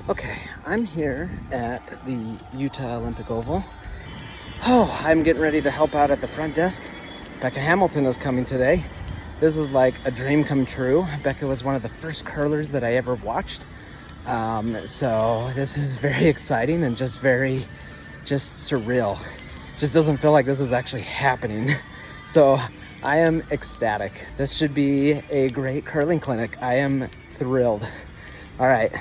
Okay, I'm here at the Utah Olympic Oval. Oh, I'm getting ready to help out at the front desk. Becca Hamilton is coming today. This is like a dream come true. Becca was one of the first curlers that I ever watched. So this is very exciting and just surreal. Just doesn't feel like this is actually happening. So I am ecstatic. This should be a great curling clinic. I am thrilled. All right.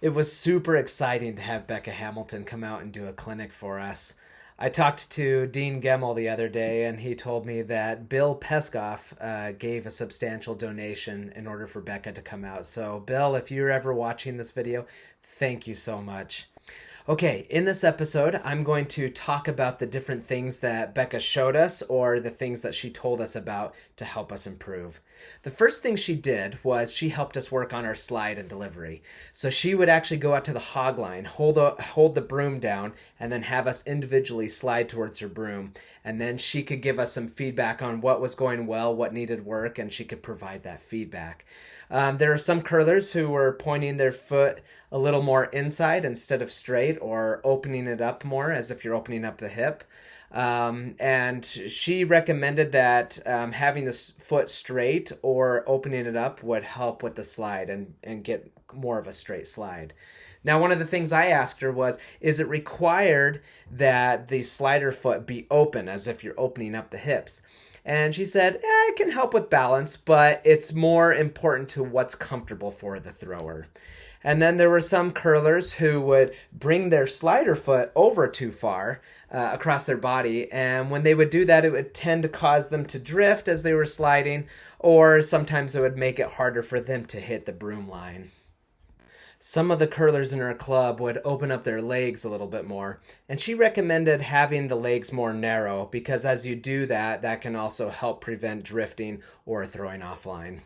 It was super exciting to have Becca Hamilton come out and do a clinic for us. I talked to Dean Gemmel the other day, and he told me that Bill Pescoff gave a substantial donation in order for Becca to come out. So, Bill, if you're ever watching this video, thank you so much. Okay, in this episode, I'm going to talk about the different things that Becca showed us or the things that she told us about to help us improve. The first thing she did was she helped us work on our slide and delivery. So she would actually go out to the hog line, hold the broom down, and then have us individually slide towards her broom. And then she could give us some feedback on what was going well, what needed work, and she could provide that feedback. There are some curlers who were pointing their foot a little more inside instead of straight, or opening it up more as if you're opening up the hip. And she recommended that having the foot straight or opening it up would help with the slide and get more of a straight slide. Now, one of the things I asked her was, is it required that the slider foot be open as if you're opening up the hips? And she said, it can help with balance, but it's more important to what's comfortable for the thrower. And then there were some curlers who would bring their slider foot over too far across their body. And when they would do that, it would tend to cause them to drift as they were sliding, or sometimes it would make it harder for them to hit the broom line. Some of the curlers in her club would open up their legs a little bit more, and she recommended having the legs more narrow because as you do that, that can also help prevent drifting or throwing offline.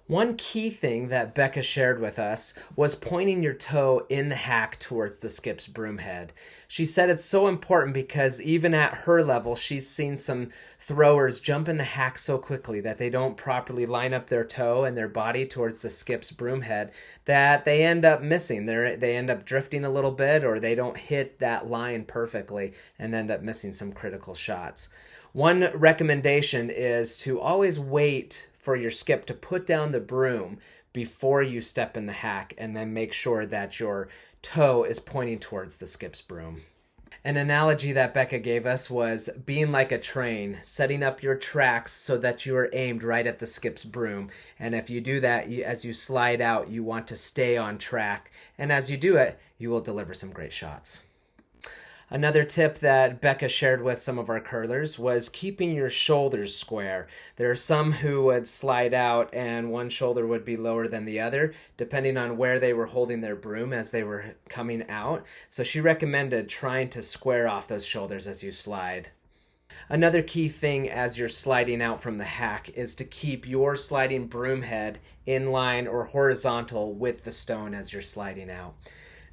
One key thing that Becca shared with us was pointing your toe in the hack towards the skip's broom head. She said it's so important because even at her level, she's seen some throwers jump in the hack so quickly that they don't properly line up their toe and their body towards the skip's broom head that they end up missing. They end up drifting a little bit, or they don't hit that line perfectly and end up missing some critical shots. One recommendation is to always wait for your skip to put down the broom before you step in the hack, and then make sure that your toe is pointing towards the skip's broom. An analogy that Becca gave us was being like a train, setting up your tracks so that you are aimed right at the skip's broom. And if you do that, as you slide out, you want to stay on track. And as you do it, you will deliver some great shots. Another tip that Becca shared with some of our curlers was keeping your shoulders square. There are some who would slide out and one shoulder would be lower than the other, depending on where they were holding their broom as they were coming out. So she recommended trying to square off those shoulders as you slide. Another key thing as you're sliding out from the hack is to keep your sliding broom head in line or horizontal with the stone as you're sliding out.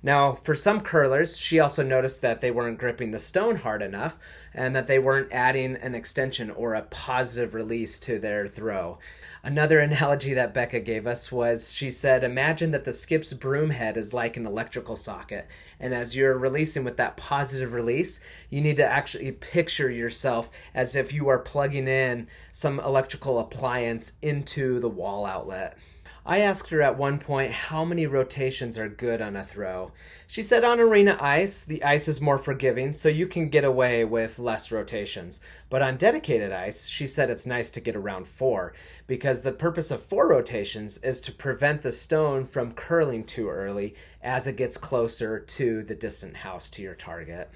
Now, for some curlers, she also noticed that they weren't gripping the stone hard enough and that they weren't adding an extension or a positive release to their throw. Another analogy that Becca gave us was, she said, imagine that the skip's broom head is like an electrical socket, and as you're releasing with that positive release, you need to actually picture yourself as if you are plugging in some electrical appliance into the wall outlet. I asked her at one point how many rotations are good on a throw. She said on arena ice, the ice is more forgiving, so you can get away with less rotations. But on dedicated ice, she said it's nice to get around 4, because the purpose of 4 rotations is to prevent the stone from curling too early as it gets closer to the distant house to your target.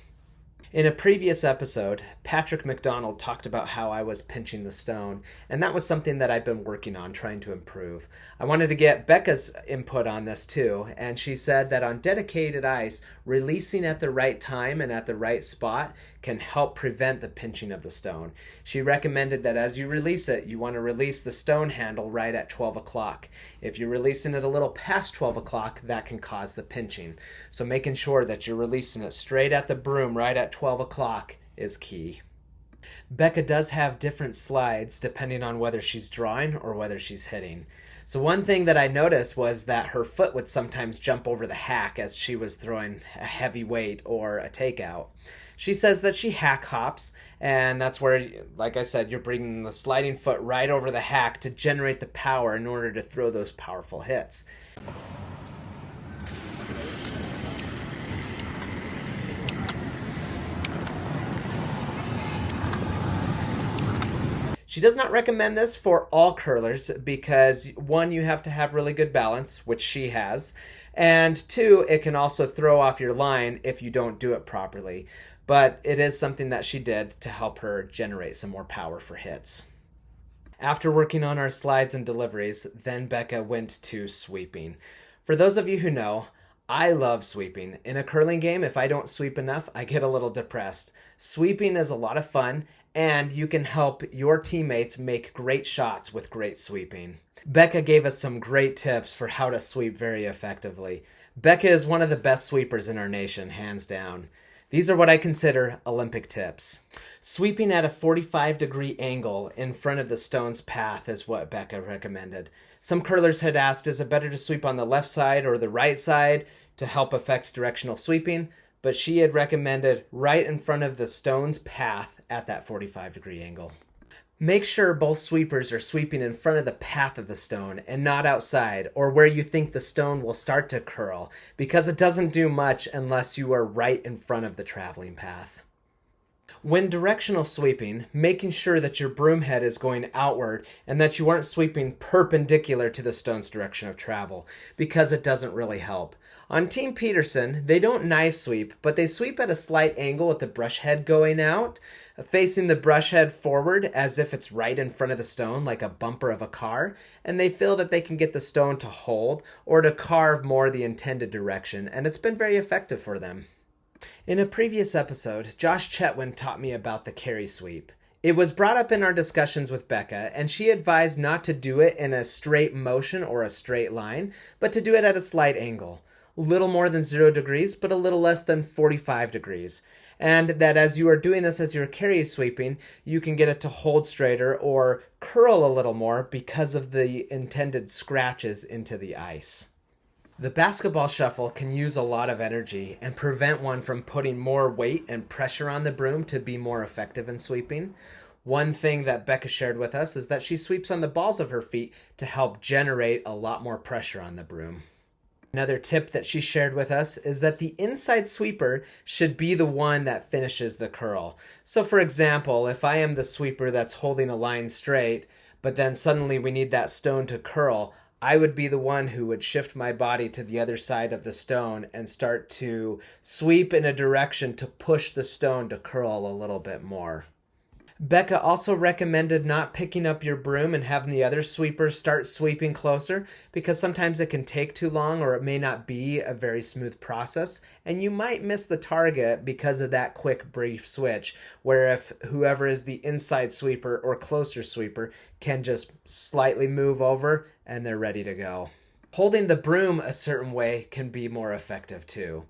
In a previous episode, Patrick McDonald talked about how I was pinching the stone, and that was something that I've been working on trying to improve. I wanted to get Becca's input on this too, and she said that on dedicated ice, releasing at the right time and at the right spot can help prevent the pinching of the stone. She recommended that as you release it, you want to release the stone handle right at 12 o'clock. If you're releasing it a little past 12 o'clock, that can cause the pinching. So making sure that you're releasing it straight at the broom right at 12 o'clock is key. Becca does have different slides depending on whether she's drawing or whether she's hitting. So one thing that I noticed was that her foot would sometimes jump over the hack as she was throwing a heavy weight or a takeout. She says that she hack hops, and that's where, like I said, you're bringing the sliding foot right over the hack to generate the power in order to throw those powerful hits. She does not recommend this for all curlers because, one, you have to have really good balance, which she has, and two, it can also throw off your line if you don't do it properly. But it is something that she did to help her generate some more power for hits. After working on our slides and deliveries, then Becca went to sweeping. For those of you who know, I love sweeping. In a curling game, if I don't sweep enough, I get a little depressed. Sweeping is a lot of fun, and you can help your teammates make great shots with great sweeping. Becca gave us some great tips for how to sweep very effectively. Becca is one of the best sweepers in our nation, hands down. These are what I consider Olympic tips. Sweeping at a 45-degree angle in front of the stone's path is what Becca recommended. Some curlers had asked, is it better to sweep on the left side or the right side to help affect directional sweeping? But she had recommended right in front of the stone's path at that 45-degree angle. Make sure both sweepers are sweeping in front of the path of the stone and not outside or where you think the stone will start to curl, because it doesn't do much unless you are right in front of the traveling path. When directional sweeping, making sure that your broom head is going outward and that you aren't sweeping perpendicular to the stone's direction of travel, because it doesn't really help. On Team Peterson, they don't knife sweep, but they sweep at a slight angle with the brush head going out, facing the brush head forward as if it's right in front of the stone, like a bumper of a car, and they feel that they can get the stone to hold or to carve more the intended direction, and it's been very effective for them. In a previous episode, Josh Chetwin taught me about the carry sweep. It was brought up in our discussions with Becca, and she advised not to do it in a straight motion or a straight line, but to do it at a slight angle. A little more than 0 degrees, but a little less than 45 degrees. And that as you are doing this as you're carry sweeping, you can get it to hold straighter or curl a little more because of the intended scratches into the ice. The basketball shuffle can use a lot of energy and prevent one from putting more weight and pressure on the broom to be more effective in sweeping. One thing that Becca shared with us is that she sweeps on the balls of her feet to help generate a lot more pressure on the broom. Another tip that she shared with us is that the inside sweeper should be the one that finishes the curl. So for example, if I am the sweeper that's holding a line straight, but then suddenly we need that stone to curl, I would be the one who would shift my body to the other side of the stone and start to sweep in a direction to push the stone to curl a little bit more. Becca also recommended not picking up your broom and having the other sweeper start sweeping closer, because sometimes it can take too long or it may not be a very smooth process, and you might miss the target because of that quick brief switch, where if whoever is the inside sweeper or closer sweeper can just slightly move over and they're ready to go. Holding the broom a certain way can be more effective too.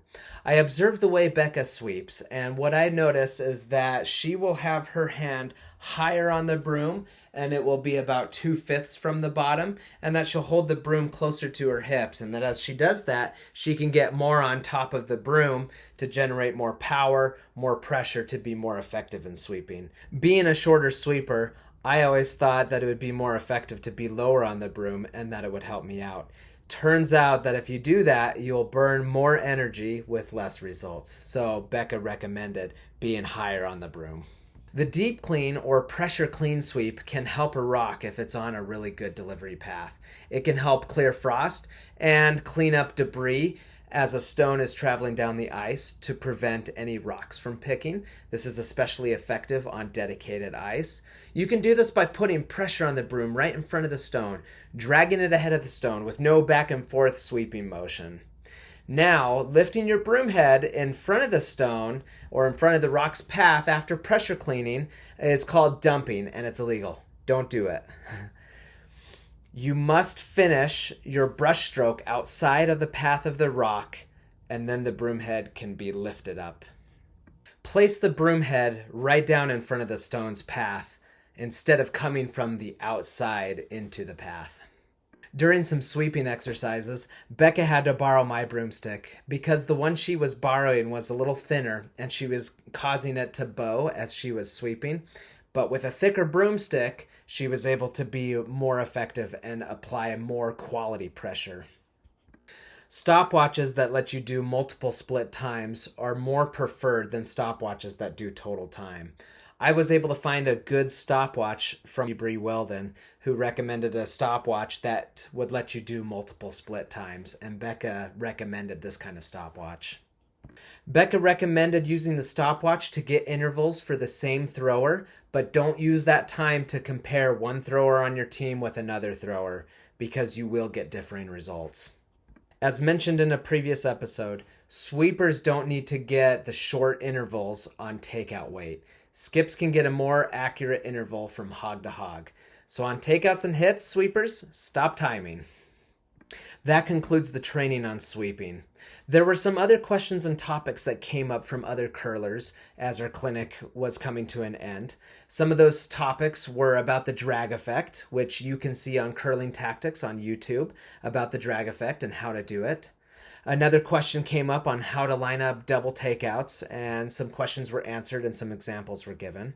I observe the way Becca sweeps, and what I notice is that she will have her hand higher on the broom, and it will be about 2/5 from the bottom, and that she'll hold the broom closer to her hips, and that as she does that, she can get more on top of the broom to generate more power, more pressure to be more effective in sweeping. Being a shorter sweeper, I always thought that it would be more effective to be lower on the broom and that it would help me out. Turns out that if you do that, you'll burn more energy with less results. So Becca recommended being higher on the broom. The deep clean or pressure clean sweep can help a rock if it's on a really good delivery path. It can help clear frost and clean up debris as a stone is traveling down the ice to prevent any rocks from picking. This is especially effective on dedicated ice. You can do this by putting pressure on the broom right in front of the stone, dragging it ahead of the stone with no back and forth sweeping motion. Now, lifting your broom head in front of the stone or in front of the rock's path after pressure cleaning is called dumping, and it's illegal. Don't do it. You must finish your brush stroke outside of the path of the rock, and then the broom head can be lifted up. Place the broom head right down in front of the stone's path instead of coming from the outside into the path. During some sweeping exercises, Becca had to borrow my broomstick because the one she was borrowing was a little thinner and she was causing it to bow as she was sweeping. But with a thicker broomstick, she was able to be more effective and apply more quality pressure. Stopwatches that let you do multiple split times are more preferred than stopwatches that do total time. I was able to find a good stopwatch from Bree Weldon, who recommended a stopwatch that would let you do multiple split times, and Becca recommended this kind of stopwatch. Becca recommended using the stopwatch to get intervals for the same thrower, but don't use that time to compare one thrower on your team with another thrower, because you will get differing results. As mentioned in a previous episode, sweepers don't need to get the short intervals on takeout weight. Skips can get a more accurate interval from hog to hog. So on takeouts and hits, sweepers, stop timing. That concludes the training on sweeping. There were some other questions and topics that came up from other curlers as our clinic was coming to an end. Some of those topics were about the drag effect, which you can see on Curling Tactics on YouTube, about the drag effect and how to do it. Another question came up on how to line up double takeouts, and some questions were answered and some examples were given.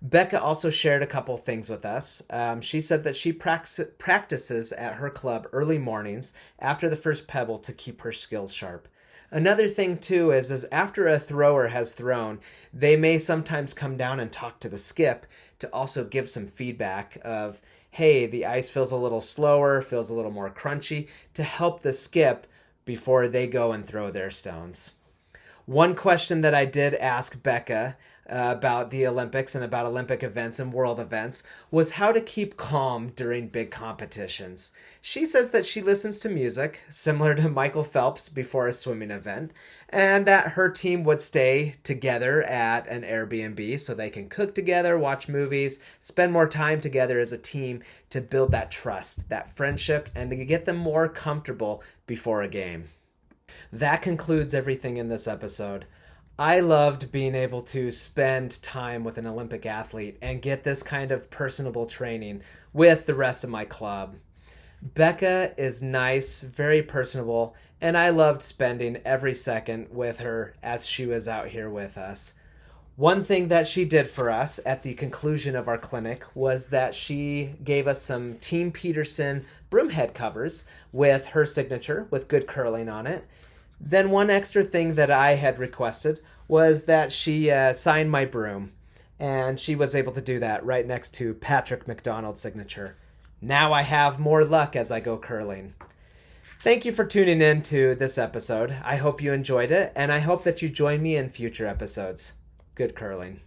Becca also shared a couple things with us. She said that she practices at her club early mornings after the first pebble to keep her skills sharp. Another thing too is after a thrower has thrown, they may sometimes come down and talk to the skip to also give some feedback of, hey, the ice feels a little slower, feels a little more crunchy, to help the skip before they go and throw their stones. One question that I did ask Becca about the Olympics and about Olympic events and world events was how to keep calm during big competitions. She says that she listens to music, similar to Michael Phelps before a swimming event, and that her team would stay together at an Airbnb so they can cook together, watch movies, spend more time together as a team to build that trust, that friendship, and to get them more comfortable before a game. That concludes everything in this episode. I loved being able to spend time with an Olympic athlete and get this kind of personable training with the rest of my club. Becca is nice, very personable, and I loved spending every second with her as she was out here with us. One thing that she did for us at the conclusion of our clinic was that she gave us some Team Peterson broomhead covers with her signature, with good curling on it. Then one extra thing that I had requested was that she sign my broom, and she was able to do that right next to Patrick McDonald's signature. Now I have more luck as I go curling. Thank you for tuning in to this episode. I hope you enjoyed it, and I hope that you join me in future episodes. Good curling.